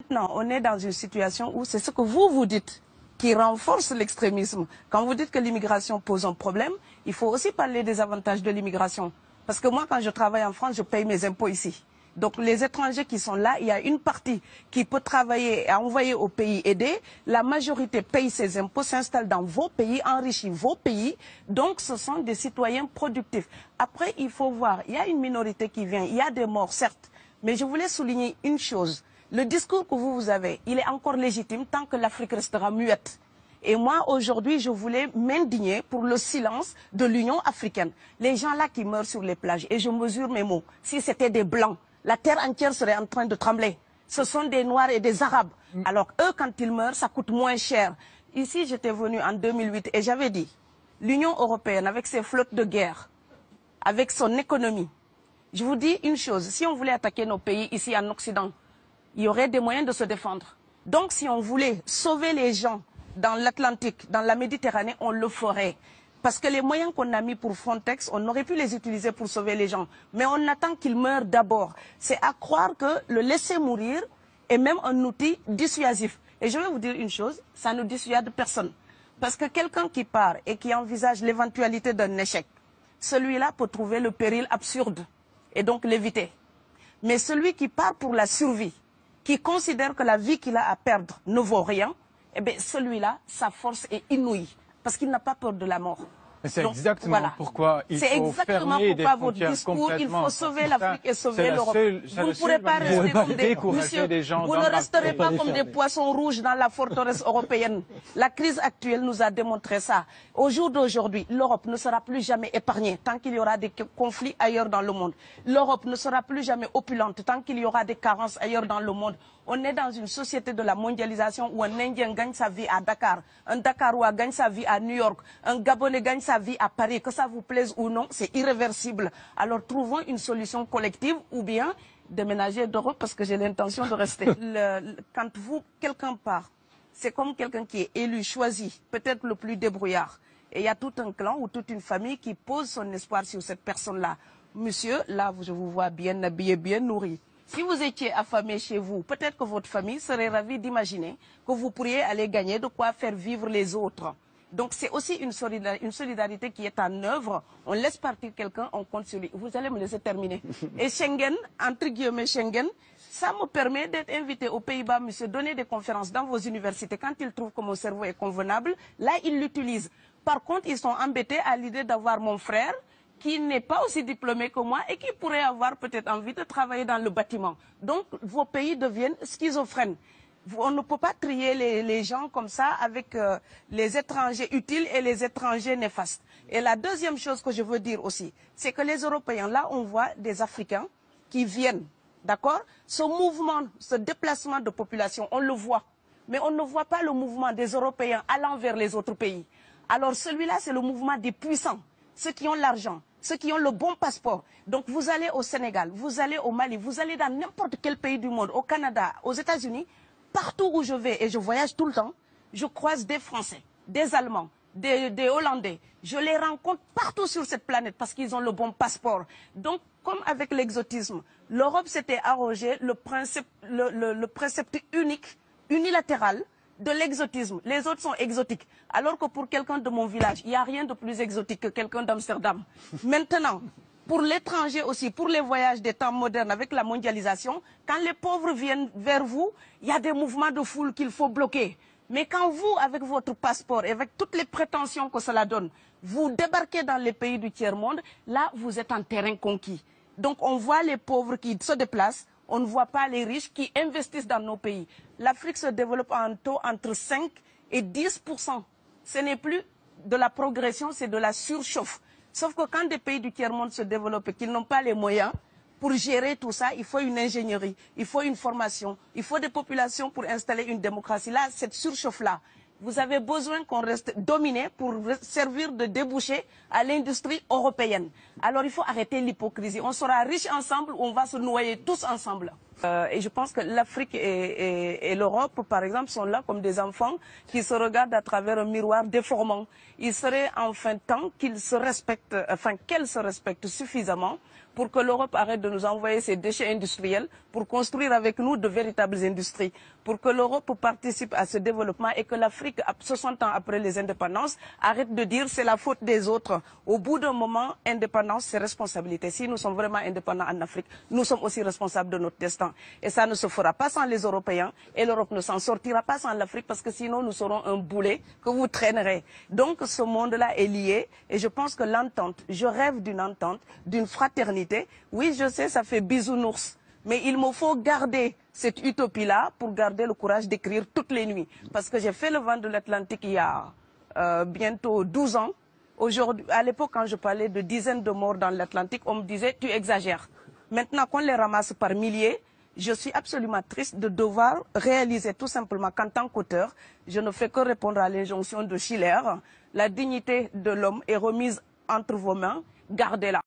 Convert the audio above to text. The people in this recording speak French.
Non, on est dans une situation où c'est ce que vous dites qui renforce l'extrémisme. Quand vous dites que l'immigration pose un problème, il faut aussi parler des avantages de l'immigration. Parce que moi, quand je travaille en France, je paye mes impôts ici. Donc les étrangers qui sont là, il y a une partie qui peut travailler et envoyer au pays aidé. La majorité paye ses impôts, s'installe dans vos pays, enrichit vos pays. Donc ce sont des citoyens productifs. Après, il faut voir, il y a une minorité qui vient, il y a des morts, certes. Mais je voulais souligner une chose. Le discours que vous avez, il est encore légitime tant que l'Afrique restera muette. Et moi, aujourd'hui, je voulais m'indigner pour le silence de l'Union africaine. Les gens là qui meurent sur les plages, et je mesure mes mots, si c'était des Blancs, la terre entière serait en train de trembler. Ce sont des Noirs et des Arabes. Alors eux, quand ils meurent, ça coûte moins cher. Ici, j'étais venu en 2008 et j'avais dit, l'Union européenne, avec ses flottes de guerre, avec son économie, je vous dis une chose, si on voulait attaquer nos pays ici en Occident, il y aurait des moyens de se défendre. Donc si on voulait sauver les gens dans l'Atlantique, dans la Méditerranée, on le ferait. Parce que les moyens qu'on a mis pour Frontex, on aurait pu les utiliser pour sauver les gens. Mais on attend qu'ils meurent d'abord. C'est à croire que le laisser mourir est même un outil dissuasif. Et je vais vous dire une chose, ça ne dissuade personne. Parce que quelqu'un qui part et qui envisage l'éventualité d'un échec, celui-là peut trouver le péril absurde et donc l'éviter. Mais celui qui part pour la survie, qui considère que la vie qu'il a à perdre ne vaut rien, eh bien celui-là, sa force est inouïe, parce qu'il n'a pas peur de la mort. C'est exactement pourquoi il faut fermer des frontières complètement. Il faut sauver l'Afrique et sauver l'Europe. Vous ne pourrez pas rester comme vous ne resterez pas comme des poissons rouges dans la forteresse européenne. La crise actuelle nous a démontré ça. Au jour d'aujourd'hui, l'Europe ne sera plus jamais épargnée tant qu'il y aura des conflits ailleurs dans le monde. L'Europe ne sera plus jamais opulente tant qu'il y aura des carences ailleurs dans le monde. On est dans une société de la mondialisation où un Indien gagne sa vie à Dakar, un Dakarois gagne sa vie à New York, un Gabonais gagne sa vie à Paris. Que ça vous plaise ou non, c'est irréversible. Alors trouvons une solution collective ou bien déménager d'Europe parce que j'ai l'intention de rester. Quand quelqu'un part, c'est comme quelqu'un qui est élu, choisi, peut-être le plus débrouillard. Et il y a tout un clan ou toute une famille qui pose son espoir sur cette personne-là. Monsieur, là, je vous vois bien habillé, bien nourri. Si vous étiez affamé chez vous, peut-être que votre famille serait ravie d'imaginer que vous pourriez aller gagner de quoi faire vivre les autres. Donc c'est aussi une solidarité qui est en œuvre. On laisse partir quelqu'un, on compte sur lui. Vous allez me laisser terminer. Et Schengen, entre guillemets Schengen, ça me permet d'être invité aux Pays-Bas, monsieur, donner des conférences dans vos universités. Quand ils trouvent que mon cerveau est convenable, là, ils l'utilisent. Par contre, ils sont embêtés à l'idée d'avoir mon frère, qui n'est pas aussi diplômé que moi et qui pourrait avoir peut-être envie de travailler dans le bâtiment. Donc, vos pays deviennent schizophrènes. On ne peut pas trier les gens comme ça avec les étrangers utiles et les étrangers néfastes. Et la deuxième chose que je veux dire aussi, c'est que les Européens, là, on voit des Africains qui viennent, d'accord? Ce mouvement, ce déplacement de population, on le voit. Mais on ne voit pas le mouvement des Européens allant vers les autres pays. Alors celui-là, c'est le mouvement des puissants. Ceux qui ont l'argent, ceux qui ont le bon passeport. Donc vous allez au Sénégal, vous allez au Mali, vous allez dans n'importe quel pays du monde, au Canada, aux États-Unis, partout où je vais, et je voyage tout le temps, je croise des Français, des Allemands, des Hollandais. Je les rencontre partout sur cette planète parce qu'ils ont le bon passeport. Donc, comme avec l'exotisme, l'Europe s'était arrogé le précepte unique, unilatéral, de l'exotisme. Les autres sont exotiques. Alors que pour quelqu'un de mon village, il n'y a rien de plus exotique que quelqu'un d'Amsterdam. Maintenant, pour l'étranger aussi, pour les voyages des temps modernes avec la mondialisation, quand les pauvres viennent vers vous, il y a des mouvements de foule qu'il faut bloquer. Mais quand vous, avec votre passeport et avec toutes les prétentions que cela donne, vous débarquez dans les pays du tiers-monde, là, vous êtes en terrain conquis. Donc, on voit les pauvres qui se déplacent, on ne voit pas les riches qui investissent dans nos pays. L'Afrique se développe à un taux entre 5 et 10%. Ce n'est plus de la progression, c'est de la surchauffe. Sauf que quand des pays du tiers-monde se développent et qu'ils n'ont pas les moyens pour gérer tout ça, il faut une ingénierie, il faut une formation, il faut des populations pour installer une démocratie. Là, cette surchauffe-là, vous avez besoin qu'on reste dominé pour servir de débouché à l'industrie européenne. Alors il faut arrêter l'hypocrisie. On sera riches ensemble ou on va se noyer tous ensemble. Et je pense que l'Afrique et l'Europe, par exemple, sont là comme des enfants qui se regardent à travers un miroir déformant. Il serait enfin temps qu'ils se respectent, enfin qu'elles se respectent suffisamment pour que l'Europe arrête de nous envoyer ses déchets industriels pour construire avec nous de véritables industries, pour que l'Europe participe à ce développement et que l'Afrique, 60 ans après les indépendances, arrête de dire c'est la faute des autres. Au bout d'un moment, indépendance, c'est responsabilité. Si nous sommes vraiment indépendants en Afrique, nous sommes aussi responsables de notre destin. Et ça ne se fera pas sans les Européens et l'Europe ne s'en sortira pas sans l'Afrique parce que sinon nous serons un boulet que vous traînerez. Donc ce monde-là est lié et je pense que l'entente, je rêve d'une entente, d'une fraternité. Oui, je sais, ça fait bisounours. Mais il me faut garder cette utopie-là pour garder le courage d'écrire toutes les nuits. Parce que j'ai fait le vent de l'Atlantique il y a bientôt 12 ans. Aujourd'hui, à l'époque, quand je parlais de dizaines de morts dans l'Atlantique, on me disait « tu exagères ». Maintenant qu'on les ramasse par milliers, je suis absolument triste de devoir réaliser tout simplement qu'en tant qu'auteur, je ne fais que répondre à l'injonction de Schiller. La dignité de l'homme est remise entre vos mains, gardez-la.